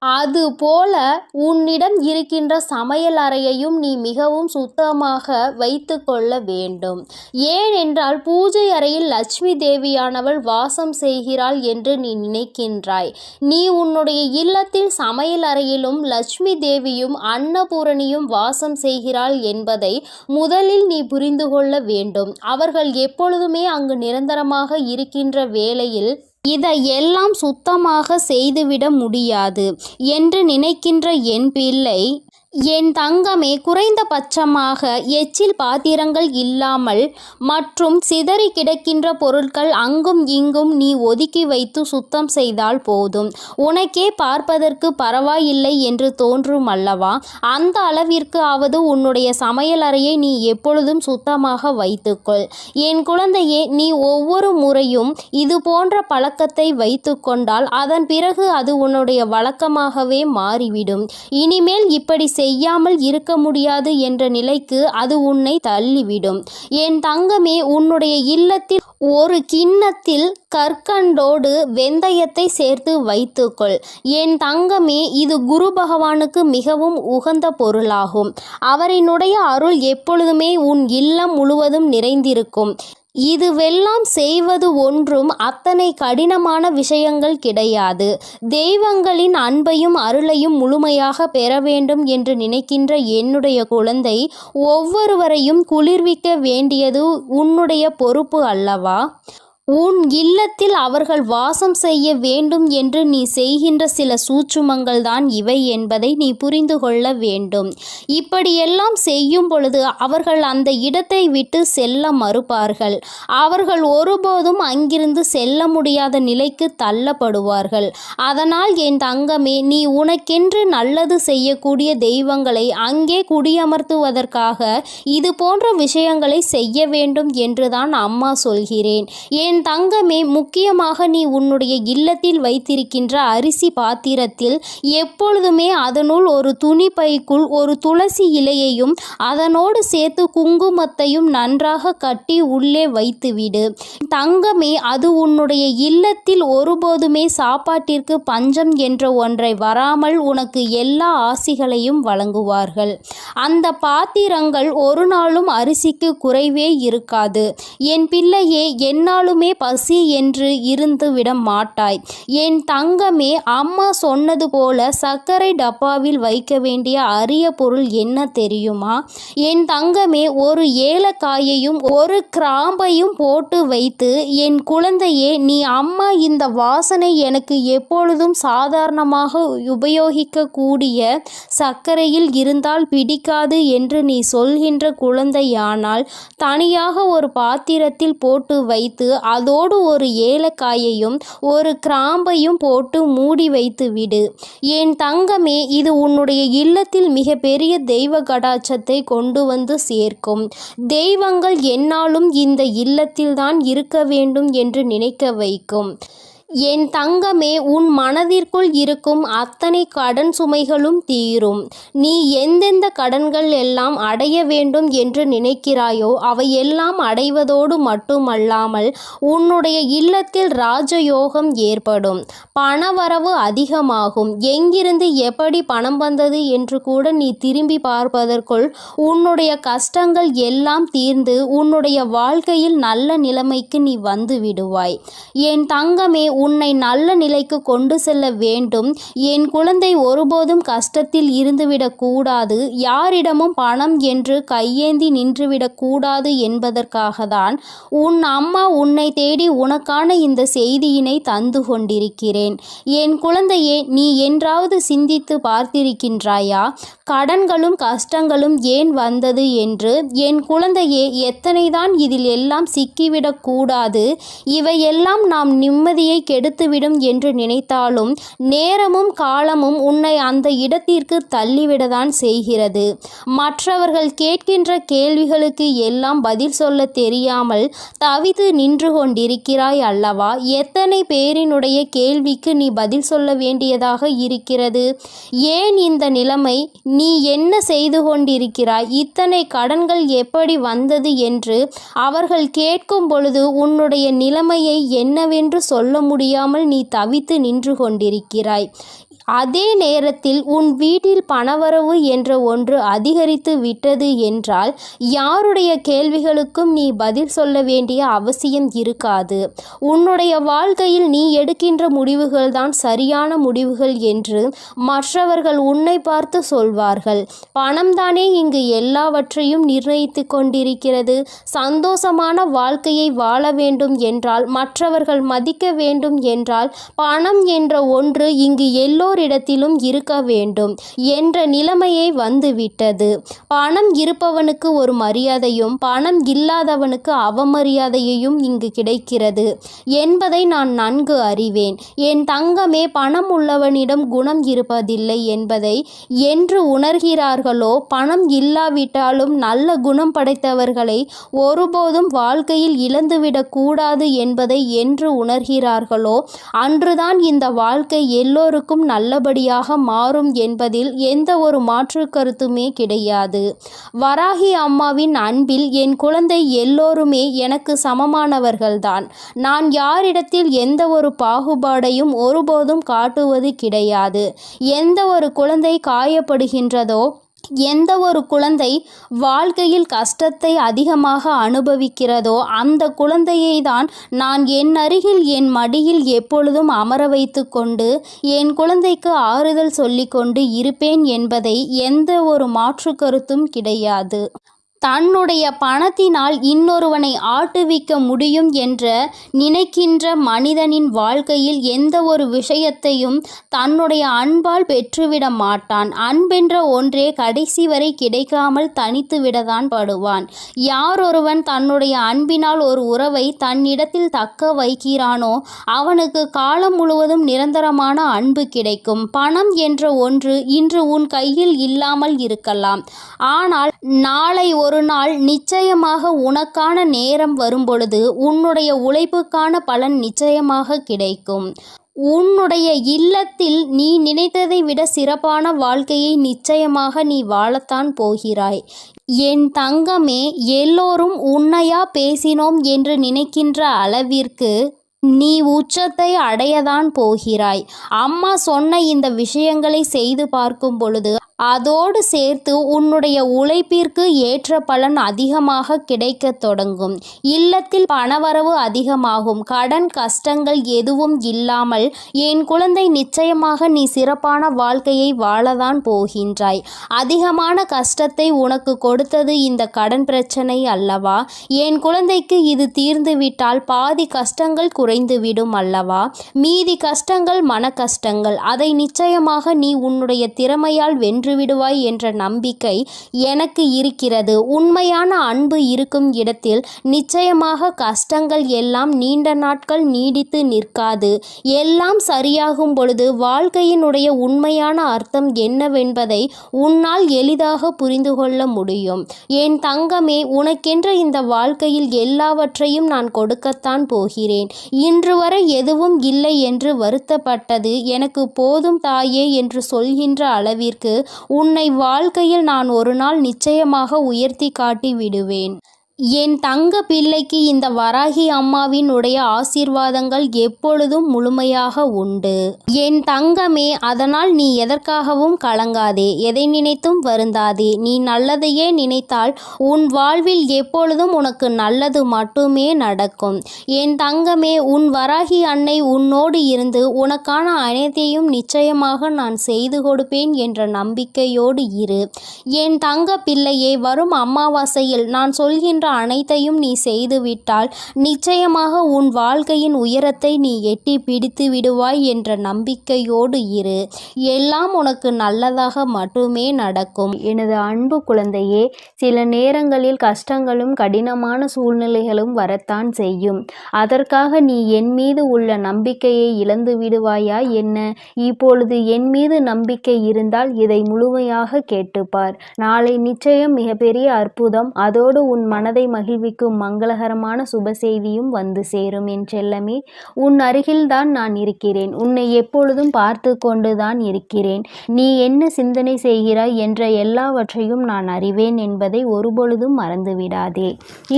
அது போல உன்னிடம் இருக்கின்ற சமையல் அறையையும் நீ மிகவும் சுத்தமாக வைத்து கொள்ள வேண்டும். ஏனென்றால் பூஜை அறையில் லட்சுமி தேவியானவள் வாசம் செய்கிறாள் என்று நீ நினைக்கின்றாய். நீ உன்னுடைய இல்லத்தில் சமையல் அறையிலும் லட்சுமி தேவியும் அன்னபூரணியும் வாசம் செய்கிறாள் என்பதை முதலில் நீ புரிந்து கொள்ள வேண்டும். அவர்கள் எப்பொழுதுமே அங்கு நிரந்தரமாக இருக்கின்ற வேளையில் இதையெல்லாம் சுத்தமாக செய்துவிட முடியாது என்று நினைக்கின்ற என் பிள்ளை, என் தங்கமே, குறைந்தபட்சமாக எச்சில் பாத்திரங்கள் இல்லாமல் மற்றும் சிதறி கிடக்கின்ற பொருட்கள் அங்கும் இங்கும் நீ ஒதுக்கி வைத்து சுத்தம் செய்தால் போதும். உனக்கே பார்ப்பதற்கு பரவாயில்லை என்று தோன்றும் அல்லவா? அந்த அளவிற்கு ஆவது உன்னுடைய சமையல் அறையை நீ எப்பொழுதும் சுத்தமாக வைத்துக்கொள். என் குழந்தையே, நீ ஒவ்வொரு முறையும் இது போன்ற பழக்கத்தை வைத்து கொண்டால் அதன் பிறகு அது உன்னுடைய வழக்கமாகவே மாறிவிடும். இனிமேல் இப்படி செய்யாமல் இருக்க முடியாது என்ற நிலைக்கு அது உன்னை தள்ளிவிடும். என் தங்கமே, உன்னுடைய இல்லத்தில் ஒரு கிண்ணத்தில் கற்கண்டோடு வெந்தயத்தை சேர்த்து வைத்துக்கொள். என் தங்கமே, இது குரு பகவானுக்கு மிகவும் உகந்த பொருளாகும். அவரினுடைய அருள் எப்பொழுதுமே உன் இல்லம் முழுவதும் நிறைந்திருக்கும். இதுவெல்லாம் செய்வது ஒன்றும் அத்தனை கடினமான விஷயங்கள் கிடையாது. தெய்வங்களின் அன்பையும் அருளையும் முழுமையாக பெற வேண்டும் என்று நினைக்கின்ற என்னுடைய குழந்தை, ஒவ்வொருவரையும் குளிர்விக்க வேண்டியது உன்னுடைய பொறுப்பு அல்லவா? உன் இல்லத்தில் அவர்கள் வாசம் செய்ய வேண்டும் என்று நீ செய்கின்ற சில சூட்சுமங்கள் தான் இவை என்பதை நீ புரிந்து கொள்ள வேண்டும். இப்படியெல்லாம் செய்யும் பொழுது அவர்கள் அந்த இடத்தை விட்டு செல்ல மறுப்பார்கள். அவர்கள் ஒருபோதும் அங்கிருந்து செல்ல முடியாத நிலைக்கு தள்ளப்படுவார்கள். அதனால் என் தங்கமே, நீ உனக்கென்று நல்லது செய்யக்கூடிய தெய்வங்களை அங்கே குடியமர்த்துவதற்காக இது போன்ற விஷயங்களை செய்ய வேண்டும் என்றுதான் அம்மா சொல்கிறேன். என் தங்கமே, முக்கியமாக நீ உன்னுடைய இல்லத்தில் வைத்திருக்கின்ற அரிசி பாத்திரத்தில் எப்பொழுதுமே அதனுள் ஒரு துணி பைக்குள் ஒரு துளசி இலையையும் அதனோடு சேர்த்து குங்குமத்தையும் நன்றாக கட்டி உள்ளே வைத்துவிடு. தங்கமே, அது உன்னுடைய இல்லத்தில் ஒருபோதுமே சாப்பாட்டிற்கு பஞ்சம் என்ற ஒன்றை வராமல் உனக்கு எல்லா ஆசிகளையும் வழங்குவார்கள். அந்த பாத்திரங்கள் ஒரு நாளும் அரிசிக்கு குறைவே இருக்காது. என் பிள்ளையே, என்னாலுமே பசி என்று இருந்து விட மாட்டாய். என் தங்கமே, அம்மா சொன்னது போல சர்க்கரை டப்பாவில் வைக்க வேண்டிய அரிய பொருள் என்ன தெரியுமா? என் தங்கமே, ஒரு ஏலக்காயையும் ஒரு கிராம்பையும் போட்டு வைத்து, என் குழந்தையே, நீ அம்மா இந்த வாசனை எனக்கு எப்பொழுதும் சாதாரணமாக உபயோகிக்கக்கூடிய சர்க்கரையில் இருந்தால் பிடிக்காது என்று நீ சொல்கின்ற குழந்தையானால் தனியாக ஒரு பாத்திரத்தில் போட்டு வைத்து அதோடு ஒரு ஏலக்காயையும் ஒரு கிராம்பையும் போட்டு மூடி வைத்து விடு. என் தங்கமே, இது உன்னுடைய இல்லத்தில் மிகப்பெரிய தெய்வ கடாட்சத்தை கொண்டு வந்து சேர்க்கும். தெய்வங்கள் என்னாலும் இந்த இல்லத்தில்தான் இருக்க வேண்டும் என்று நினைக்க வைக்கும். என் தங்கமே, உன் மனதிற்குள் இருக்கும் அத்தனை கடன் சுமைகளும் தீரும். நீ எந்தெந்த கடன்கள் எல்லாம் அடைய வேண்டும் என்று நினைக்கிறாயோ அவையெல்லாம் அடைவதோடு மட்டுமல்லாமல் உன்னுடைய இல்லத்தில் ராஜயோகம் ஏற்படும். பணவரவு அதிகமாகும். எங்கிருந்து எப்படி பணம் வந்தது என்று கூட நீ திரும்பி பார்ப்பதற்குள் உன்னுடைய கஷ்டங்கள் எல்லாம் தீர்ந்து உன்னுடைய வாழ்க்கையில் நல்ல நிலைமைக்கு நீ வந்து விடுவாய். என் தங்கமே, உன்னை நல்ல நிலைக்கு கொண்டு செல்ல வேண்டும். என் குழந்தை ஒருபோதும் கஷ்டத்தில் இருந்துவிடக் கூடாது. யாரிடமும் பணம் என்று கையேந்தி நின்றுவிடக் கூடாது என்பதற்காக தான் உன் அம்மா உன்னை தேடி உனக்கான இந்த செய்தியினை தந்து கொண்டிருக்கிறேன். என் குழந்தையே, நீ என்றாவது சிந்தித்து பார்த்திருக்கின்றாயா? கடன்களும் கஷ்டங்களும் ஏன் வந்தது என்று? என் குழந்தையே, எத்தனைதான் இதில் எல்லாம் சிக்கிவிடக் கூடாது. இவையெல்லாம் நாம் நிம்மதியை கெடுத்துவிடும் என்று நினைத்தாலும் நேரமும் காலமும் உன்னை அந்த இடத்திற்கு தள்ளிவிடத்தான் செய்கிறது. மற்றவர்கள் கேட்கின்ற கேள்விகளுக்கு எல்லாம் பதில் சொல்ல தெரியாமல் தவித்து நின்று கொண்டிருக்கிறாய் அல்லவா? எத்தனை பேரினுடைய கேள்விக்கு நீ பதில் சொல்ல வேண்டியதாக இருக்கிறது? ஏன் இந்த நிலைமை? நீ என்ன செய்து கொண்டிருக்கிறாய்? இத்தனை கடன்கள் எப்படி வந்தது என்று அவர்கள் கேட்கும் பொழுது உன்னுடைய நிலைமையை என்னவென்று சொல்ல முடியாமல் நீ தவித்து நின்று கொண்டிருக்கிறாய். அதே நேரத்தில் உன் வீட்டில் பணவரவு என்ற ஒன்று அதிகரித்து விட்டது என்றால் யாருடைய கேள்விகளுக்கும் நீ பதில் சொல்ல வேண்டிய அவசியம் இருக்காது. உன்னுடைய வாழ்க்கையில் நீ எடுக்கின்ற முடிவுகள் தான் சரியான முடிவுகள் என்று மற்றவர்கள் உன்னை பார்த்து சொல்வார்கள். பணம்தானே இங்கு எல்லாவற்றையும் நிர்ணயித்து கொண்டிருக்கிறது. சந்தோஷமான வாழ்க்கையை வாழ வேண்டும் என்றால், மற்றவர்கள் மதிக்க வேண்டும் என்றால், பணம் என்ற ஒன்று இங்கு எல்லோரிடத்திலும் இருக்க வேண்டும் என்ற நிலைமையை வந்துவிட்டது. பணம் இருப்பவனுக்கு ஒரு மரியாதையும் பணம் இல்லாதவனுக்கு அவமரியாதையையும் இங்கு கிடைக்கிறது என்பதை நான் நன்கு அறிவேன். என் தங்கமே, பணம் உள்ளவனிடம் குணம் இருப்பதில்லை என்பதை என்று உணர்கிறார்களோ, பணம் இல்லாவிட்டாலும் நல்ல குணம் படைத்தவர்களை ஒருபோதும் வாழ்க்கையில் இழந்துவிடக் கூடாது என்பதை என்று உணர்கிறார்களோ அன்றுதான் இந்த வாழ்க்கை எல்லோருக்கும் நல்லபடியாக மாறும் என்பதில் எந்த ஒரு மாற்று கருத்துமே கிடையாது. வராகி அம்மாவின் அன்பில் என் குழந்தை எல்லோருமே எனக்கு சமமானவர்கள்தான். நான் யாரிடத்தில் எந்த ஒரு பாகுபாடையும் ஒருபோதும் காட்டுவது கிடையாது. எந்த ஒரு குழந்தை காயப்படுகின்றதோ, எந்த ஒரு குழந்தை வாழ்க்கையில் கஷ்டத்தை அதிகமாக அனுபவிக்கிறதோ அந்த குழந்தையை தான் நான் என் அருகில் என் மடியில் எப்பொழுதும் அமர வைத்து கொண்டு என் குழந்தைக்கு ஆறுதல் சொல்லிக்கொண்டு இருப்பேன் என்பதை எந்த ஒரு மாற்று கருத்தும் கிடையாது. தன்னுடைய பணத்தினால் இன்னொருவனை ஆட்டுவிக்க முடியும் என்ற நினைக்கின்ற மனிதனின் வாழ்க்கையில் எந்த ஒரு விஷயத்தையும் தன்னுடைய அன்பால் பெற்றுவிட மாட்டான். அன்பென்ற ஒன்றே கடைசி வரை கிடைக்காமல் தனித்துவிடத்தான் படுவான். யாரொருவன் தன்னுடைய அன்பினால் ஒரு உறவை தன்னிடத்தில் தக்க வைக்கிறானோ அவனுக்கு காலம் முழுவதும் நிரந்தரமான அன்பு கிடைக்கும். பணம் என்ற ஒன்று இன்று உன் கையில் இல்லாமல் இருக்கலாம், ஆனால் நாளை ஒரு நாள் நிச்சயமாக உனக்கான நேரம் வரும்பொழுது உன்னுடைய உழைப்புக்கான பலன் நிச்சயமாக கிடைக்கும். உன்னுடைய இல்லத்தில் நீ நினைத்ததை விட சிறப்பான வாழ்க்கையை நிச்சயமாக நீ வாழத்தான் போகிறாய். என் தங்கமே, எல்லோரும் உன்னையா பேசினோம் என்று நினைக்கின்ற அளவிற்கு நீ உச்சத்தை அடையதான் போகிறாய். அம்மா சொன்ன இந்த விஷயங்களை செய்து பார்க்கும் பொழுது அதோடு சேர்த்து உன்னுடைய உழைப்பிற்கு ஏற்ற பலன் அதிகமாக கிடைக்கத் தொடங்கும். இல்லத்தில் பணவரவு அதிகமாகும். கடன் கஷ்டங்கள் எதுவும் இல்லாமல் என் குழந்தை நிச்சயமாக நீ சிறப்பான வாழ்க்கையை வாழதான் போகின்றாய். அதிகமான கஷ்டத்தை உனக்கு கொடுத்தது இந்த கடன் பிரச்சனை அல்லவா? என் குழந்தைக்கு இது தீர்ந்துவிட்டால் பாதி கஷ்டங்கள் குறைந்துவிடும் அல்லவா? மீதி கஷ்டங்கள் மன கஷ்டங்கள். அதை நிச்சயமாக நீ உன்னுடைய திறமையால் வென்று விடுவாய் என்ற நம்பிக்கை எனக்கு இருக்கிறது. உண்மையான அன்பு இருக்கும் இடத்தில் நிச்சயமாக கஷ்டங்கள் எல்லாம் நீண்ட நாட்கள் நீடித்து நிற்காது. எல்லாம் சரியாகும் பொழுது வாழ்க்கையினுடைய உண்மையான அர்த்தம் என்னவென்பதை உன்னால் எளிதாக புரிந்து கொள்ள முடியும். என் தங்கமே, உனக்கென்ற இந்த வாழ்க்கையில் எல்லாவற்றையும் நான் கொடுக்கத்தான் போகிறேன். இன்று வரை எதுவும் இல்லை என்று வருத்தப்பட்டது எனக்கு போதும் தாயே என்று சொல்கின்ற அளவிற்கு உன்னை வாழ்க்கையில் நான் ஒரு நாள் நிச்சயமாக உயர்த்தி காட்டி விடுவேன். என் தங்க பிள்ளைக்கு இந்த வராகி அம்மாவின் உடைய ஆசீர்வாதங்கள் எப்பொழுதும் முழுமையாக உண்டு. என் தங்கமே, அதனால் நீ எதற்காகவும் கலங்காதே, எதை நினைத்தும் வருந்தாதே. நீ நல்லதையே நினைத்தால் உன் வாழ்வில் எப்பொழுதும் உனக்கு நல்லது மட்டுமே நடக்கும். என் தங்கமே, உன் வராகி அன்னை உன்னோடு இருந்து உனக்கான அனைத்தையும் நிச்சயமாக நான் செய்து கொடுப்பேன் என்ற நம்பிக்கையோடு இரு. என் தங்க பிள்ளையே, வரும் அமாவாசையில் நான் சொல்கின்ற அனைத்தையும் நீ செய்துவிட்டால் நிச்சயமாக உன் வாழ்க்கையின் உயரத்தை நீ எட்டி பிடித்து விடுவாய் என்ற நம்பிக்கையோடு இரு. எல்லாம் உனக்கு நல்லதாக மட்டுமே நடக்கும். எனது அன்பு குழந்தையே, சில நேரங்களில் கஷ்டங்களும் கடினமான சூழ்நிலைகளும் வரத்தான் செய்யும். அதற்காக நீ என் மீது உள்ள நம்பிக்கையை இழந்து விடுவாயா என்ன? இப்பொழுது என் மீது நம்பிக்கை இருந்தால் இதை முழுமையாக கேட்டுப்பார். நாளை நிச்சயம் மிகப்பெரிய அற்புதம், அதோடு உன் மனதை மகிழ்விக்கும் மங்களகரமான சுப செய்தியும் வந்து சேரும். என் செல்லமே, உன் அருகில்தான் நான் இருக்கிறேன். உன்னை எப்பொழுதும் பார்த்து கொண்டுதான் இருக்கிறேன். நீ என்ன சிந்தனை செய்கிறாய் என்ற எல்லாவற்றையும் நான் அறிவேன் என்பதை ஒருபொழுதும் மறந்துவிடாதே.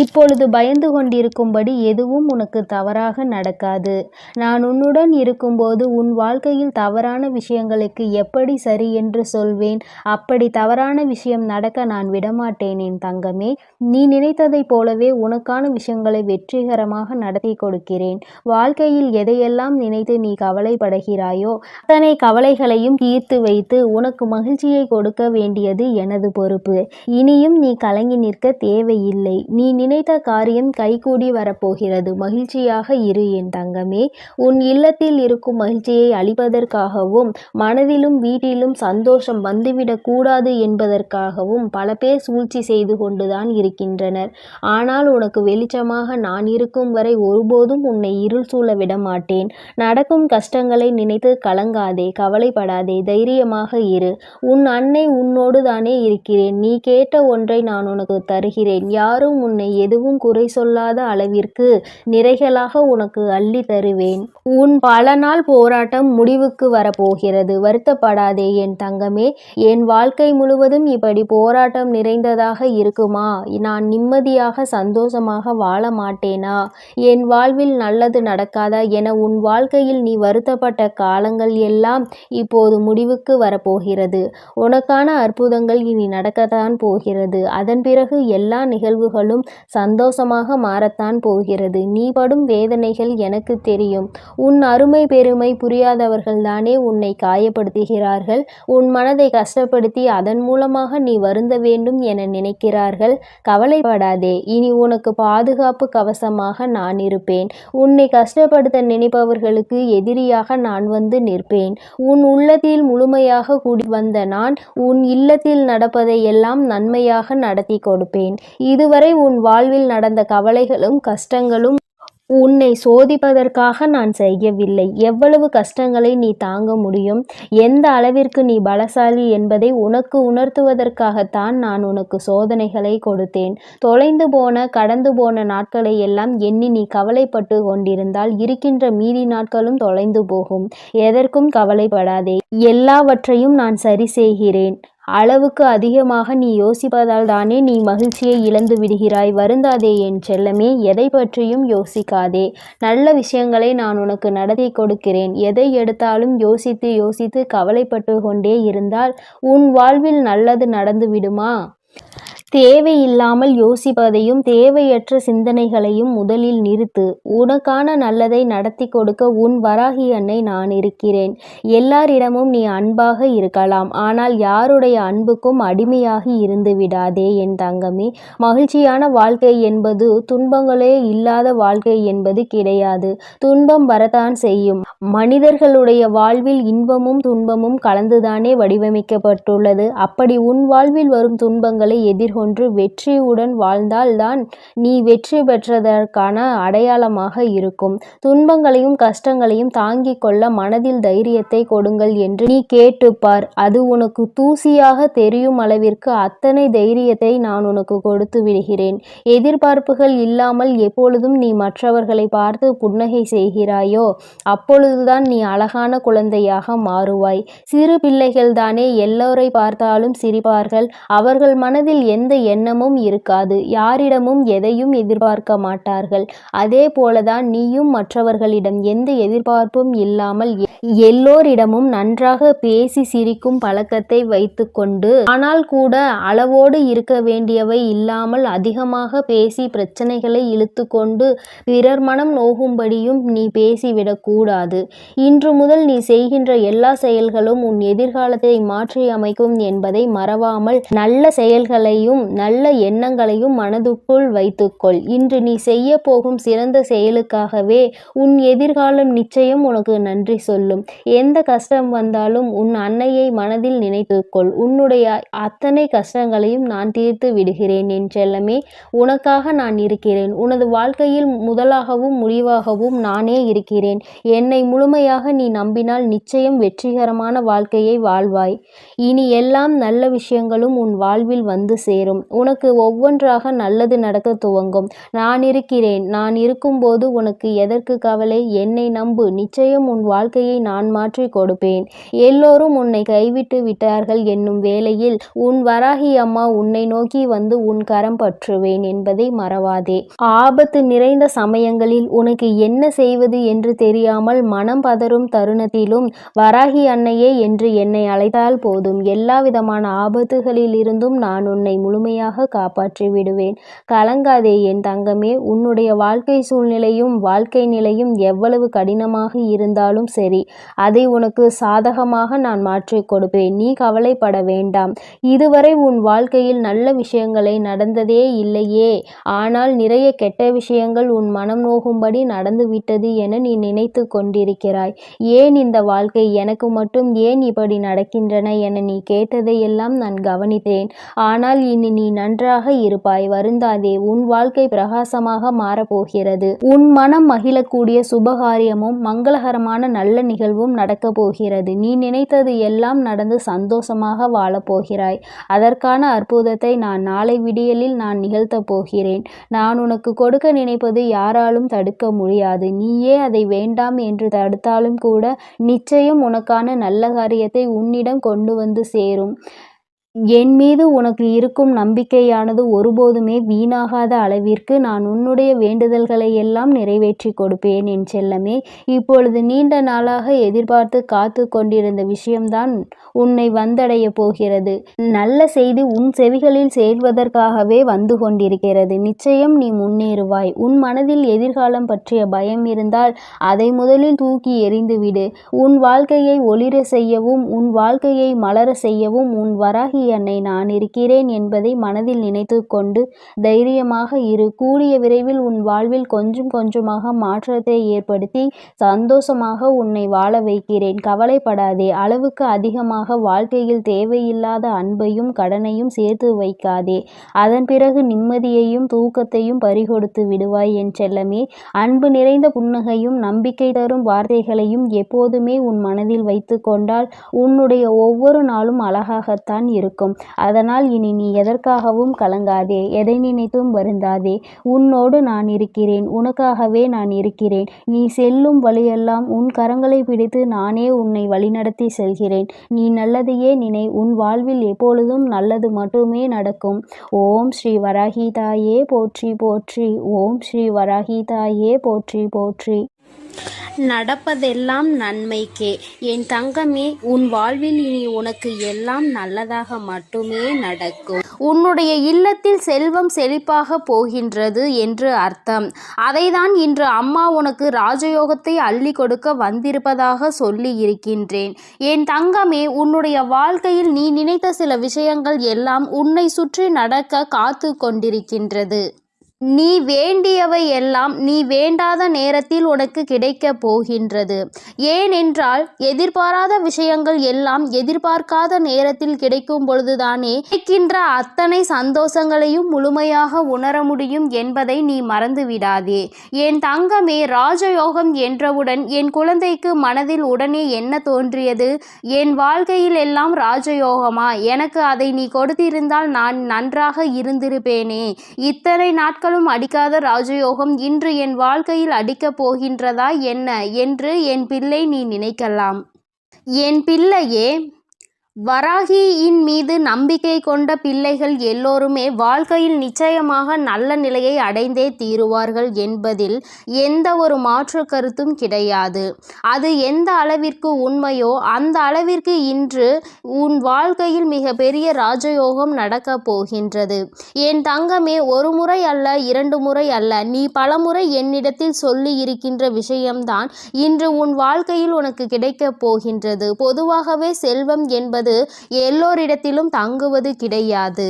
இப்பொழுது பயந்து கொண்டிருக்கும்படி எதுவும் உனக்கு தவறாக நடக்காது. நான் உன்னுடன் இருக்கும்போது உன் வாழ்க்கையில் தவறான விஷயங்களுக்கு எப்படி சரி என்று சொல்வேன்? அப்படி தவறான விஷயம் நடக்க நான் விடமாட்டேன். என் தங்கமே, நீ நினைத்ததை போலவே உனக்கான விஷயங்களை வெற்றிகரமாக நடத்தி கொடுக்கிறேன். வாழ்க்கையில் எதையெல்லாம் நினைத்து நீ கவலைப்படுகிறாயோ அத்தனை கவலைகளையும் தீர்த்து வைத்து உனக்கு மகிழ்ச்சியை கொடுக்க வேண்டியது எனது பொறுப்பு. இனியும் நீ கலங்கி நிற்க தேவையில்லை. நீ நினைத்த காரியம் கைகூடி வரப்போகிறது. மகிழ்ச்சியாக இரு என் தங்கமே. உன் இல்லத்தில் இருக்கும் மகிழ்ச்சியை அளிப்பதற்காகவும் மனதிலும் வீட்டிலும் சந்தோஷம் வந்துவிடக் கூடாது என்பதற்காகவும் பல பேர் சூழ்ச்சி செய்து கொண்டுதான் இருக்கின்றனர். ஆனால் உனக்கு வெளிச்சமாக நான் இருக்கும் வரை ஒருபோதும் உன்னை இருள் சூழ விட மாட்டேன். நடக்கும் கஷ்டங்களை நினைத்து கலங்காதே, கவலைப்படாதே, தைரியமாக இரு. உன் அன்னை உன்னோடு தானே இருக்கிறேன். நீ கேட்ட ஒன்றை நான் உனக்கு தருகிறேன். யாரும் உன்னை எதுவும் குறை சொல்லாத அளவிற்கு நிறைகளாக உனக்கு அள்ளி தருவேன். உன் பல நாள் போராட்டம் முடிவுக்கு வரப்போகிறது. வருத்தப்படாதே என் தங்கமே. என் வாழ்க்கை முழுவதும் இப்படி போராட்டம் நிறைந்ததாக இருக்குமா? நான் நிம்மதி நிம்மதியாக சந்தோஷமாக வாழ மாட்டேனா? என் வாழ்வில் நல்லது நடக்காதா என உன் வாழ்க்கையில் நீ வருத்தப்பட்ட காலங்கள் எல்லாம் இப்போது முடிவுக்கு வரப்போகிறது. உனக்கான அற்புதங்கள் இனி நடக்கத்தான் போகிறது. அதன் பிறகு எல்லா நிகழ்வுகளும் சந்தோஷமாக மாறத்தான் போகிறது. நீ படும் வேதனைகள் எனக்கு தெரியும். உன் அருமை பெருமை புரியாதவர்கள்தானே உன்னை காயப்படுத்துகிறார்கள். உன் மனதை கஷ்டப்படுத்தி அதன் மூலமாக நீ வருந்த வேண்டும் என நினைக்கிறார்கள். கவலைப்படாதே, இனி உனக்கு பாதுகாப்பு கவசமாக நான் இருப்பேன். உன்னை கஷ்டப்படுத்த நினைப்பவர்களுக்கு எதிரியாக நான் வந்து நிற்பேன். உன் உள்ளத்தில் முழுமையாக கூடி வந்த நான் உன் இல்லத்தில் நடப்பதை எல்லாம் நன்மையாக நடத்தி கொடுப்பேன். இதுவரை உன் வாழ்வில் நடந்த கவலைகளும் கஷ்டங்களும் உன்னை சோதிப்பதற்காக நான் செய்யவில்லை. எவ்வளவு கஷ்டங்களை நீ தாங்க முடியும், எந்த அளவிற்கு நீ பலசாலி என்பதை உனக்கு உணர்த்துவதற்காகத்தான் நான் உனக்கு சோதனைகளை கொடுத்தேன். தொலைந்து போன கடந்து போன நாட்களை எல்லாம் எண்ணி நீ கவலைப்பட்டு கொண்டிருந்தால் இருக்கின்ற மீதி நாட்களும் தொலைந்து போகும். எதற்கும் கவலைப்படாதே, எல்லாவற்றையும் நான் சரி செய்கிறேன். அளவுக்கு அதிகமாக நீ யோசிப்பதால் தானே நீ மகிழ்ச்சியை இழந்து விடுகிறாய். வருந்தாதே என் செல்லமே, எதை பற்றியும் யோசிக்காதே. நல்ல விஷயங்களை நான் உனக்கு நடத்தி கொடுக்கிறேன். எதை எடுத்தாலும் யோசித்து யோசித்து கவலைப்பட்டு கொண்டே இருந்தால் உன் வாழ்வில் நல்லது நடந்து விடுமா? தேவையில்லாமல் யோசிப்பதையும் தேவையற்ற சிந்தனைகளையும் முதலில் நிறுத்து. உனக்கான நல்லதை நடத்தி கொடுக்க உன் வராகி அன்னை நான் இருக்கிறேன். எல்லாரிடமும் நீ அன்பாக இருக்கலாம், ஆனால் யாருடைய அன்புக்கும் அடிமையாகி இருந்து விடாதே என் தங்கமே. மகிழ்ச்சியான வாழ்க்கை என்பது துன்பங்களே இல்லாத வாழ்க்கை என்பது கிடையாது. துன்பம் வரத்தான் செய்யும். மனிதர்களுடைய வாழ்வில் இன்பமும் துன்பமும் கலந்துதானே வடிவமைக்கப்பட்டுள்ளது. அப்படி உன் வாழ்வில் வரும் துன்பங்களை எதிர்கொண்டு வெற்றியுடன் வாழ்ந்தால்தான் நீ வெற்றி பெற்றதற்கான அடையாளமாக இருக்கும். துன்பங்களையும் கஷ்டங்களையும் தாங்கிக் கொள்ள மனதில் தைரியத்தை கொடுங்கள் என்று நீ கேட்டுப்பார். அது உனக்கு தூசியாக தெரியும் அளவிற்கு அத்தனை தைரியத்தை நான் உனக்கு கொடுத்து விடுகிறேன். எதிர்பார்ப்புகள் இல்லாமல் எப்பொழுதும் நீ மற்றவர்களை பார்த்து புன்னகை செய்கிறாயோ அப்பொழுதுதான் நீ அழகான குழந்தையாக மாறுவாய். சிறு பிள்ளைகள் தானே எல்லோரை பார்த்தாலும் சிரிப்பார்கள். அவர்கள் மனதில் எந்த எண்ணமும் இருக்காது. யாரிடமும் எதையும் எதிர்பார்க்க மாட்டார்கள். அதே போலதான் நீயும் மற்றவர்களிடம் எந்த எதிர்பார்ப்பும் இல்லாமல் எல்லோரிடமும் நன்றாக பேசி சிரிக்கும் பழக்கத்தை வைத்துக்கொண்டு, ஆனால் கூட அளவோடு இருக்க வேண்டியவை இல்லாமல் அதிகமாக பேசி பிரச்சனைகளை இழுத்து கொண்டு பிறர் மனம் நோகும்படியும் நீ பேசிவிடக் கூடாது. இன்று முதல் நீ செய்கின்ற எல்லா செயல்களும் உன் எதிர்காலத்தை மாற்றி அமைக்கும் என்பதை மறவாமல் நல்ல செயல்களையும் நல்ல எண்ணங்களையும் மனதுக்குள் வைத்துக்கொள். இன்று நீ செய்ய போகும் சிறந்த செயலுக்காகவே உன் எதிர்காலம் நிச்சயம் உனக்கு நன்றி சொல்லும். எந்த கஷ்டம் வந்தாலும் உன் அன்னையை மனதில் நினைத்துக்கொள். உன்னுடைய அத்தனை கஷ்டங்களையும் நான் தீர்த்து விடுகிறேன் என் செல்லமே. உனக்காக நான் இருக்கிறேன். உனது வாழ்க்கையில் முதலாகவும் முடிவாகவும் நானே இருக்கிறேன். என்னை முழுமையாக நீ நம்பினால் நிச்சயம் வெற்றிகரமான வாழ்க்கையை வாழ்வாய். இனி எல்லாம் நல்ல விஷயங்களும் உன் வாழ்வில் வந்து சேரும். உனக்கு ஒவ்வொன்றாக நல்லது நடக்க துவங்கும். நான் இருக்கிறேன். நான் இருக்கும்போது உனக்கு எதற்கு கவலை? என்னை நம்பு. நிச்சயம் உன் வாழ்க்கையை நான் மாற்றி கொடுப்பேன். எல்லோரும் உன்னை கைவிட்டு விட்டார்கள் என்னும் வேளையில் உன் வராகி அம்மா உன்னை நோக்கி வந்து உன் கரம் பற்றுவேன் என்பதை மறவாதே. ஆபத்து நிறைந்த சமயங்களில் உனக்கு என்ன செய்வது என்று தெரியாமல் மனம் பதறும் தருணத்திலும் வராகி அன்னையே என்று என்னை அழைத்தால் போதும். எல்லா விதமான ஆபத்துகளில் இருந்தும் நான் உன்னை முழுமையாக காப்பாற்றி விடுவேன். கலங்காதே என் தங்கமே. உன்னுடைய வாழ்க்கை சூழ்நிலையும் வாழ்க்கை நிலையும் எவ்வளவு கடினமாக இருந்தாலும் சரி, அதை உனக்கு சாதகமாக நான் மாற்றிக் கொடுப்பேன். நீ கவலைப்பட வேண்டாம். இதுவரை உன் வாழ்க்கையில் நல்ல விஷயங்களை நடந்ததே இல்லையே, ஆனால் நிறைய கெட்ட விஷயங்கள் உன் மனம் நோகும்படி நடந்துவிட்டது என நீ நினைத்து கொண்டிருக்கிறாய். ஏன் இந்த வாழ்க்கை எனக்கு மட்டும் ஏன் இப்படி நடக்கின்றன என நீ கேட்டதையெல்லாம் நான் கவனித்தேன். ஆனால் இனி நீ நன்றாக இருப்பாய். வருந்தாதே. உன் வாழ்க்கை பிரகாசமாக மாறப்போகிறது. உன் மனம் மகிழக்கூடிய சுபகாரியமும் மங்களகரமான நல்ல நிகழ்வும் நடக்கப் போகிறது. நீ நினைத்தது எல்லாம் நடந்து சந்தோஷமாக வாழப்போகிறாய். அதற்கான அற்புதத்தை நான் நாளை விடியலில் நான் நிகழ்த்தப் போகிறேன். நான் உனக்கு கொடுக்க நினைப்பது யாராலும் தடுக்க முடியாது. நீயே அதை வேண்டாம் என்று தடுத்தாலும் கூட நிச்சயம் உனக்கான நல்ல காரியத்தை உன்னிடம் கொண்டு வந்து சேரும். என் மீது உனக்கு இருக்கும் நம்பிக்கையானது ஒருபோதுமே வீணாகாத அளவிற்கு நான் உன்னுடைய வேண்டுதல்களை எல்லாம் நிறைவேற்றி கொடுப்பேன் என் செல்லமே. இப்பொழுது நீண்ட நாளாக எதிர்பார்த்து காத்து கொண்டிருந்த விஷயம்தான் உன்னை வந்தடைய போகிறது. நல்ல செய்தி உன் செவிகளில் சேர்வதற்காகவே வந்து கொண்டிருக்கிறது. நிச்சயம் நீ முன்னேறுவாய். உன் மனதில் எதிர்காலம் பற்றிய பயம் இருந்தால் அதை முதலில் தூக்கி எறிந்துவிடு. உன் வாழ்க்கையை ஒளிர செய்யவும் உன் வாழ்க்கையை மலர செய்யவும் உன் வராகி அன்னை நான் இருக்கிறேன் என்பதை மனதில் நினைத்து கொண்டு தைரியமாக இரு. கூடிய விரைவில் உன் வாழ்வில் கொஞ்சம் கொஞ்சமாக மாற்றத்தை ஏற்படுத்தி சந்தோஷமாக உன்னை வாழ வைக்கிறேன். கவலைப்படாதே. அளவுக்கு அதிகமாக வாழ்க்கையில் தேவையில்லாத அன்பையும் கடனையும் சேர்த்து வைக்காதே. அதன் பிறகு நிம்மதியையும் தூக்கத்தையும் பறிகொடுத்து விடுவாய் என் செல்லமே. அன்பு நிறைந்த புன்னகையும் நம்பிக்கை தரும் வார்த்தைகளையும் எப்போதுமே உன் மனதில் வைத்து கொண்டால் உன்னுடைய ஒவ்வொரு நாளும் அழகாகத்தான் இருக்கும். அதனால் இனி நீ எதற்காகவும் கலங்காதே. எதை நினைத்தும் வருந்தாதே. உன்னோடு நான் இருக்கிறேன். உனக்காகவே நான் இருக்கிறேன். நீ செல்லும் வழியெல்லாம் உன் கரங்களை பிடித்து நானே உன்னை வழிநடத்தி செல்கிறேன். நீ நல்லதையே நினை. உன் வாழ்வில் எப்பொழுதும் நல்லது மட்டுமே நடக்கும். ஓம் ஸ்ரீ வராகி தாயே போற்றி போற்றி. ஓம் ஸ்ரீ வராகி தாயே போற்றி போற்றி. நடப்பதெல்லாம் நன்மைக்கே. என் தங்கமே, உன் வாழ்வில் இனி உனக்கு எல்லாம் நல்லதாக மட்டுமே நடக்கும். உன்னுடைய இல்லத்தில் செல்வம் செழிப்பாக போகின்றது என்று அர்த்தம். அதைதான் இன்று அம்மா உனக்கு ராஜயோகத்தை அள்ளி கொடுக்க வந்திருப்பதாக சொல்லி இருக்கின்றேன். என் தங்கமே, உன்னுடைய வாழ்க்கையில் நீ நினைத்த சில விஷயங்கள் எல்லாம் உன்னை சுற்றி நடக்க காத்து கொண்டிருக்கின்றது. நீ வேண்டியவை எல்லாம் நீ வேண்டாத நேரத்தில் உனக்கு கிடைக்கப் போகின்றது. ஏனென்றால் எதிர்பாராத விஷயங்கள் எல்லாம் எதிர்பார்க்காத நேரத்தில் கிடைக்கும் பொழுதுதானே கிடைக்கின்ற அத்தனை சந்தோஷங்களையும் முழுமையாக உணர முடியும் என்பதை நீ மறந்து விடாதே. என் தங்கமே, ராஜயோகம் என்றவுடன் என் குழந்தைக்கு மனதில் உடனே என்ன தோன்றியது? என் வாழ்க்கையில் எல்லாம் ராஜயோகமா? எனக்கு அதை நீ கொடுத்திருந்தால் நான் நன்றாக இருந்திருப்பேனே. இத்தனை நாட்கள் அடிக்காத ராஜயோகம் இன்று என் வாழ்க்கையில் அடிக்கப் போகின்றதா என்ன என்று என் பிள்ளை நீ நினைக்கலாம். என் பிள்ளையே, வராகியின் மீது நம்பிக்கை கொண்ட பிள்ளைகள் எல்லோருமே வாழ்க்கையில் நிச்சயமாக நல்ல நிலையை அடைந்தே தீருவார்கள் என்பதில் எந்த ஒரு மாற்று கருத்தும் கிடையாது. அது எந்த அளவிற்கு உண்மையோ அந்த அளவிற்கு இன்று உன் வாழ்க்கையில் மிக பெரிய ராஜயோகம் நடக்கப் போகின்றது. என் தங்கமே, ஒரு முறை அல்ல, 2 முறை அல்ல, நீ பலமுறை என்னிடத்தில் சொல்லி இருக்கின்ற விஷயம்தான் இன்று உன் வாழ்க்கையில் உனக்கு கிடைக்கப் போகின்றது. பொதுவாகவே செல்வம் என்பது எல்லோரிடத்திலும் தங்குவது கிடையாது.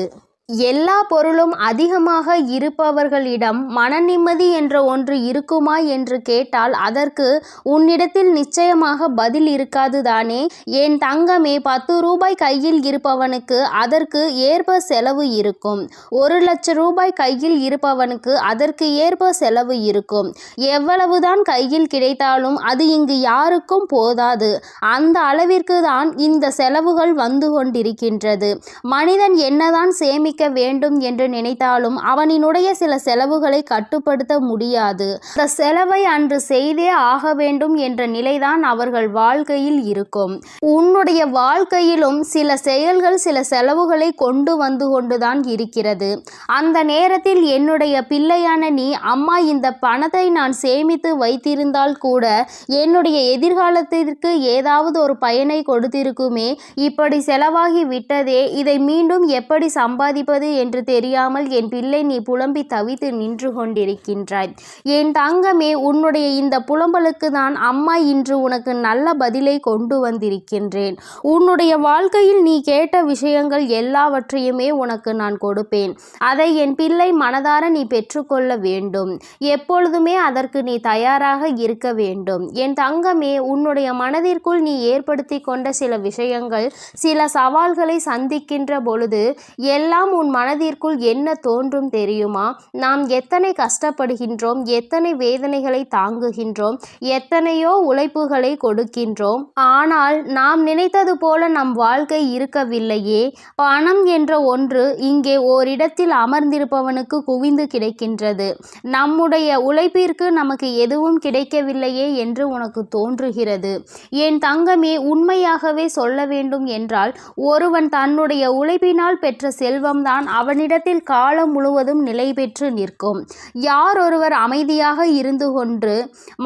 எல்லா பொருளும் அதிகமாக இருப்பவர்களிடம் மன நிம்மதி என்ற ஒன்று இருக்குமா என்று கேட்டால் அதற்கு உன்னிடத்தில் நிச்சயமாக பதில் இருக்காது தானே. என் தங்கமே, 10 ரூபாய் கையில் இருப்பவனுக்கு அதற்கு ஏற்ப செலவு இருக்கும். 1 லட்சம் ரூபாய் கையில் இருப்பவனுக்கு அதற்கு ஏற்ப செலவு இருக்கும். எவ்வளவுதான் கையில் கிடைத்தாலும் அது இங்கு யாருக்கும் போதாது. அந்த அளவிற்கு தான் இந்த செலவுகள் வந்து கொண்டிருக்கின்றது. மனிதன் என்னதான் சேமிக்க வேண்டும் என்று நினைத்தாலும் அவனினுடைய சில செலவுகளை கட்டுப்படுத்த முடியாது. அந்த செலவை அன்று செய்தே ஆக வேண்டும் என்ற நிலைதான் அவர்கள் வாழ்க்கையில் இருக்கும். உன்னுடைய வாழ்க்கையிலும் சில செயல்கள் சில செலவுகளை கொண்டு வந்து கொண்டுதான் இருக்கிறது. அந்த நேரத்தில் என்னுடைய பிள்ளையான நீ, அம்மா இந்த பணத்தை நான் சேமித்து வைத்திருந்தால் கூட என்னுடைய எதிர்காலத்திற்கு ஏதாவது ஒரு பயனை கொடுத்திருக்குமே, இப்படி செலவாகி விட்டதே, இதை மீண்டும் எப்படி சம்பாதிப்பது என்று தெரியாமல் என் பிள்ளை நீ புலம்பி தவித்து நின்று கொண்டிருக்கின்றாய். என் தங்கமே, உன்னுடைய இந்த புலம்பலுக்கு தான் அம்மா இன்று உனக்கு நல்ல பதிலை கொண்டு வந்திருக்கின்றேன். உன்னுடைய வாழ்க்கையில் நீ கேட்ட விஷயங்கள் எல்லாவற்றையுமே உனக்கு நான் கொடுப்பேன். அதை என் பிள்ளை மனதார நீ பெற்றுக்கொள்ள வேண்டும். எப்பொழுதுமே அதற்கு நீ தயாராக இருக்க வேண்டும். என் தங்கமே, உன்னுடைய மனதிற்குள் நீ ஏற்படுத்தி கொண்ட சில விஷயங்கள், சில சவால்களை சந்திக்கின்ற பொழுது எல்லாம் உன் மனதிற்குள் என்ன தோன்றும் தெரியுமா? நாம் எத்தனை கஷ்டப்படுகின்றோம், எத்தனை வேதனைகளை தாங்குகின்றோம், எத்தனையோ உழைப்புகளை கொடுக்கின்றோம். ஆனால் நாம் நினைத்தது போல நம் வாழ்க்கை இருக்கவில்லையே. பணம் என்ற ஒன்று இங்கே ஓரிடத்தில் அமர்ந்திருப்பவனுக்கு குவிந்து கிடைக்கின்றது. நம்முடைய உழைப்பிற்கு நமக்கு எதுவும் கிடைக்கவில்லையே என்று உனக்கு தோன்றுகிறது. என் தங்கமே, உண்மையாகவே சொல்ல வேண்டும் என்றால் ஒருவன் தன்னுடைய உழைப்பினால் பெற்ற செல்வம்தான் அவனிடத்தில் காலம் முழுவதும் நிலை பெற்று நிற்கும். யார் ஒருவர் அமைதியாக இருந்து கொண்டு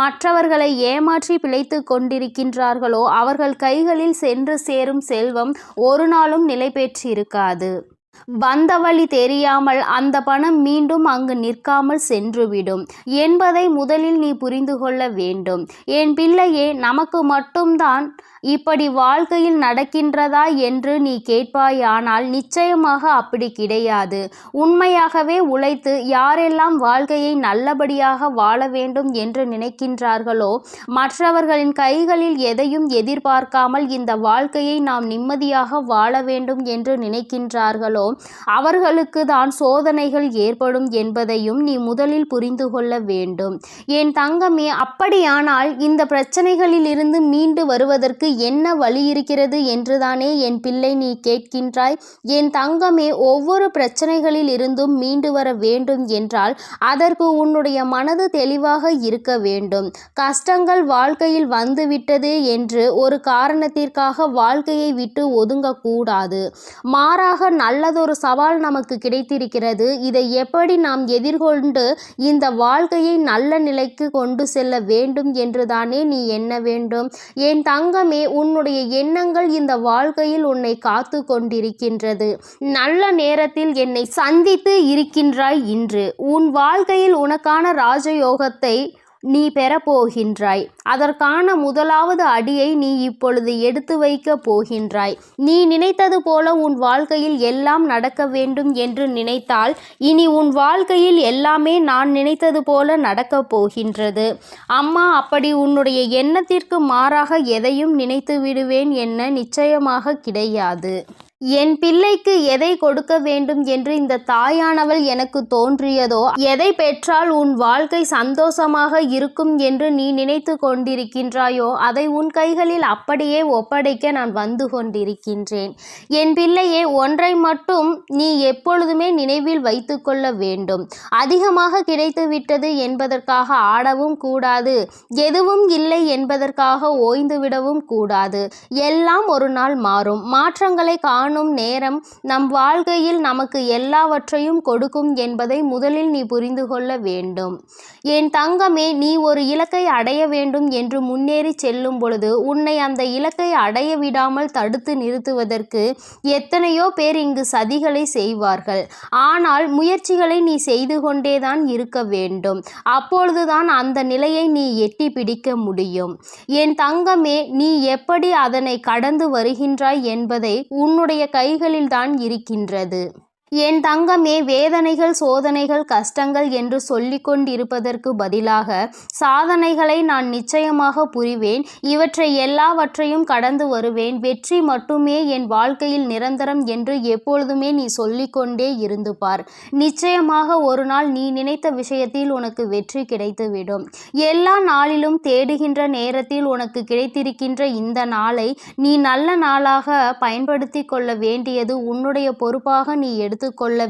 மற்றவர்களை ஏமாற்றி பிழைத்து கொண்டிருக்கின்றார்களோ அவர்கள் கைகளில் சென்று சேரும் செல்வம் ஒரு நாளும் நிலை பெற்றிருக்காது. வந்த வழி தெரியாமல் அந்த பணம் மீண்டும் அங்கு நிற்காமல் சென்றுவிடும் என்பதை முதலில் நீ புரிந்து கொள்ள வேண்டும். என் பிள்ளையே, நமக்கு மட்டும்தான் இப்படி வாழ்க்கையில் நடக்கின்றதா என்று நீ கேட்பாயானால் நிச்சயமாக அப்படி கிடையாது. உண்மையாகவே உழைத்து யாரெல்லாம் வாழ்க்கையை நல்லபடியாக வாழ வேண்டும் என்று நினைக்கின்றார்களோ, மற்றவர்களின் கைகளில் எதையும் எதிர்பார்க்காமல் இந்த வாழ்க்கையை நாம் நிம்மதியாக வாழ வேண்டும் என்று நினைக்கின்றார்களோ அவர்களுக்கு தான் சோதனைகள் ஏற்படும் என்பதையும் நீ முதலில் புரிந்து கொள்ள வேண்டும். என் தங்கமே, அப்படியானால் இந்த பிரச்சனைகளில் இருந்து மீண்டு வருவதற்கு என்ன வழி இருக்கிறது என்றுதானே என் பிள்ளை நீ கேட்கின்றாய்? என் தங்கமே, ஒவ்வொரு பிரச்சனைகளில் இருந்தும் மீண்டு வர வேண்டும் என்றால் அதற்கு உன்னுடைய மனது தெளிவாக இருக்க வேண்டும். கஷ்டங்கள் வாழ்க்கையில் வந்துவிட்டது என்று ஒரு காரணத்திற்காக வாழ்க்கையை விட்டு ஒதுங்கக்கூடாது. மாறாக நல்லதொரு சவால் நமக்கு கிடைத்திருக்கிறது. இதை எப்படி நாம் எதிர்கொண்டு இந்த வாழ்க்கையை நல்ல நிலைக்கு கொண்டு செல்ல வேண்டும் என்றுதானே நீ எண்ண வேண்டும். என் தங்கமே, உன்னுடைய எண்ணங்கள் இந்த வாழ்க்கையில் உன்னை காத்து கொண்டிருக்கின்றது. நல்ல நேரத்தில் என்னை சந்தித்து இருக்கின்றாய். இன்று உன் வாழ்க்கையில் உனக்கான ராஜயோகத்தை நீ பெறப்போகின்றாய். அதற்கான முதலாவது அடியை நீ இப்பொழுது எடுத்து வைக்க போகின்றாய். நீ நினைத்தது போல உன் வாழ்க்கையில் எல்லாம் நடக்க வேண்டும் என்று நினைத்தால் இனி உன் வாழ்க்கையில் எல்லாமே நான் நினைத்தது போல நடக்கப் போகின்றது. அம்மா அப்படி உன்னுடைய எண்ணத்திற்கு மாறாக எதையும் நினைத்து விடுவேன் என்ன நிச்சயமாக கிடையாது. என் பிள்ளைக்கு எதை கொடுக்க வேண்டும் என்று இந்த தாயானவள் எனக்கு தோன்றியதோ, எதை பெற்றால் உன் வாழ்க்கை சந்தோஷமாக இருக்கும் என்று நீ நினைத்து கொண்டிருக்கின்றாயோ அதை உன் கைகளில் அப்படியே ஒப்படைக்க நான் வந்து கொண்டிருக்கின்றேன். என் பிள்ளையே, ஒன்றை மட்டும் நீ எப்பொழுதுமே நினைவில் வைத்து கொள்ள வேண்டும். அதிகமாக கிடைத்து விட்டது என்பதற்காக ஆடவும் கூடாது, எதுவும் இல்லை என்பதற்காக ஓய்ந்து விடவும் கூடாது. எல்லாம் ஒரு நாள் மாறும். மாற்றங்களை காணும் நேரம் நம் வாழ்க்கையில் நமக்கு எல்லாவற்றையும் கொடுக்கும் என்பதை முதலில் நீ புரிந்து கொள்ள வேண்டும். என் தங்கமே, நீ ஒரு இலக்கை அடைய வேண்டும் என்று முன்னேறி செல்லும் பொழுது உன்னை அந்த இலக்கை அடைய விடாமல் தடுத்து நிறுத்துவதற்கு எத்தனையோ பேர் இங்கு சதிகளை செய்வார்கள். ஆனால் முயற்சிகளை நீ செய்து கொண்டேதான் இருக்க வேண்டும். அப்பொழுதுதான் அந்த நிலையை நீ எட்டி பிடிக்க முடியும். என் தங்கமே, நீ எப்படி அதனை கடந்து வருகின்றாய் என்பதை உன்னுடைய கைகளில்தான் இருக்கின்றது. என் தங்கமே, வேதனைகள், சோதனைகள், கஷ்டங்கள் என்று சொல்லிக் கொண்டிருப்பதற்கு பதிலாக சாதனைகளை நான் நிச்சயமாக புரிவேன். இவற்றை எல்லாவற்றையும் கடந்து வருவேன். வெற்றி மட்டுமே என் வாழ்க்கையில் நிரந்தரம் என்று எப்பொழுதுமே நீ சொல்லிக்கொண்டே இருந்து பார். நிச்சயமாக ஒரு நாள் நீ நினைத்த விஷயத்தில் உனக்கு வெற்றி கிடைத்துவிடும். எல்லா நாளிலும் தேடுகின்ற நேரத்தில் உனக்கு கிடைத்திருக்கின்ற இந்த நாளை நீ நல்ல நாளாக பயன்படுத்தி கொள்ள வேண்டியது உன்னுடைய பொறுப்பாக நீ எடுத்துக்கொள்ள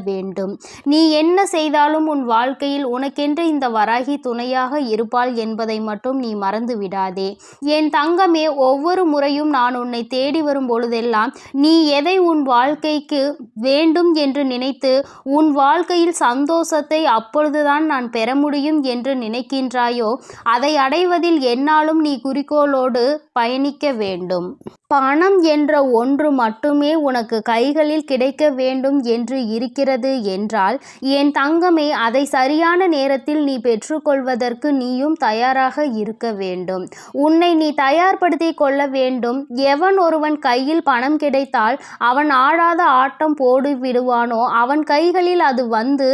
வேண்டும். நீ என்ன செய்தாலும் உன் வாழ்க்கையில் உனக்கென்று இந்த வராகி துணையாக இருப்பாள் என்பதை மட்டும் நீ மறந்து விடாதே. என் தங்கமே, ஒவ்வொரு முறையும் நான் உன்னை தேடி வரும் பொழுதெல்லாம் நீ எதை உன் வாழ்க்கைக்கு வேண்டும் என்று நினைத்து உன் வாழ்க்கையில் சந்தோஷத்தை அப்பொழுதுதான் நான் பெற முடியும் என்று நினைக்கின்றாயோ அதை அடைவதில் என்னாலும் நீ குறிக்கோளோடு பயணிக்க வேண்டும். பணம் என்ற ஒன்று மட்டுமே உனக்கு கைகளில் கிடைக்க வேண்டும் என்று இருக்கிறது என்றால் என் தங்கமே, அதை சரியான நேரத்தில் நீ பெற்றுக்கொள்வதற்கு நீயும் தயாராக இருக்க வேண்டும். உன்னை நீ தயார்படுத்தி கொள்ள வேண்டும். எவன் ஒருவன் கையில் பணம் கிடைத்தால் அவன் ஆடாத ஆட்டம் போடு விடுவானோ அவன் கைகளில் அது வந்து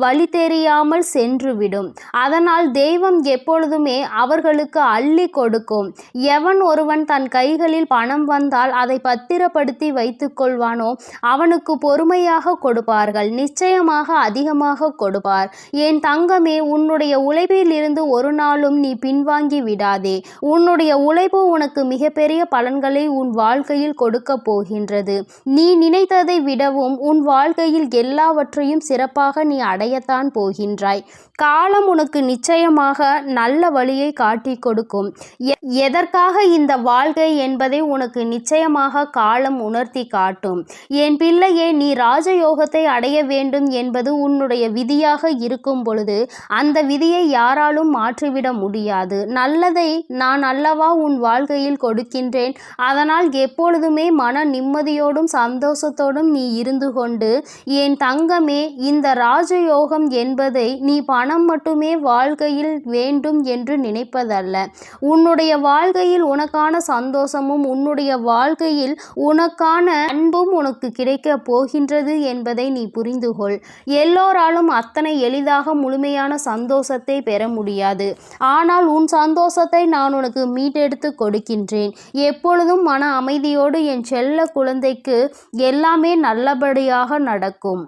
வழி தெரியாமல் சென்றுவிடும். அதனால் தெய்வம் எப்பொழுதுமே அவர்களுக்கு அள்ளி கொடுக்கும். எவன் ஒருவன் தன் கைகளில் பணம் வந்தால் அதை பத்திரப்படுத்தி வைத்து கொள்வானோ அவனுக்கு பொறுமையாக கொடுப்பார்கள், நிச்சயமாக அதிகமாக கொடுப்பார். என் தங்கமே, உன்னுடைய உழைப்பில் இருந்து ஒரு நாளும் நீ பின்வாங்கி விடாதே. உன்னுடைய உழைப்பு உனக்கு மிகப்பெரிய பலன்களை உன் வாழ்க்கையில் கொடுக்க போகின்றது. நீ நினைத்ததை விடவும் உன் வாழ்க்கையில் எல்லாவற்றையும் சிறப்பாக நீ அடையத்தான் போகின்றாய். காலம் உனக்கு நிச்சயமாக நல்ல வழியை காட்டி கொடுக்கும். எதற்காக இந்த வாழ்க்கை என்பதை உனக்கு நிச்சயமாக காலம் உணர்த்தி காட்டும். என் பிள்ளையே, நீ ராஜயோகத்தை அடைய வேண்டும் என்பது உன்னுடைய விதியாக இருக்கும் பொழுது அந்த விதியை யாராலும் மாற்றிவிட முடியாது. நல்லதை நான் அல்லவா உன் வாழ்க்கையில் கொடுக்கின்றேன். அதனால் எப்பொழுதுமே மன நிம்மதியோடும் சந்தோஷத்தோடும் நீ இருந்து கொண்டு, என் தங்கமே, இந்த ராஜயோகம் என்பதை நீ பணம் மட்டுமே வாழ்க்கையில் வேண்டும் என்று நினைப்பதல்ல. உன்னுடைய வாழ்க்கையில் உனக்கான சந்தோஷமும் உன்னுடைய வாழ்க்கையில் உனக்கான அன்பும் உனக்கு கிடைக்க போகின்றது என்பதை நீ புரிந்து கொள். எல்லோராலும் அத்தனை எளிதாக முழுமையான சந்தோஷத்தை பெற முடியாது. ஆனால் உன் சந்தோஷத்தை நான் உனக்கு மீட்டெடுத்து கொடுக்கின்றேன். எப்பொழுதும் மன அமைதியோடு என் செல்ல குழந்தைக்கு எல்லாமே நல்லபடியாக நடக்கும்.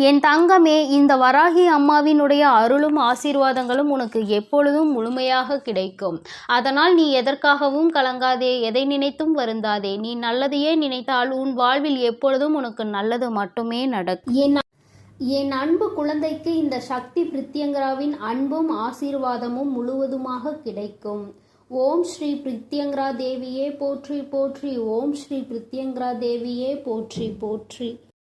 என் தங்கமே, இந்த வராகி அம்மாவினுடைய அருளும் ஆசீர்வாதங்களும் உனக்கு எப்பொழுதும் முழுமையாக கிடைக்கும். அதனால் நீ எதற்காகவும் கலங்காதே, எதை நினைத்தும் வருந்தாதே. நீ நல்லதையே நினைத்தால் உன் வாழ்வில் எப்பொழுதும் உனக்கு நல்லது மட்டுமே நடக்கும். என் அன்பு குழந்தைக்கு இந்த சக்தி பிரித்யங்கராவின் அன்பும் ஆசீர்வாதமும் முழுவதுமாக கிடைக்கும். ஓம் ஸ்ரீ பிரித்யங்கரா தேவியே போற்றி போற்றி. ஓம் ஸ்ரீ பிரித்யங்கரா தேவியே போற்றி போற்றி.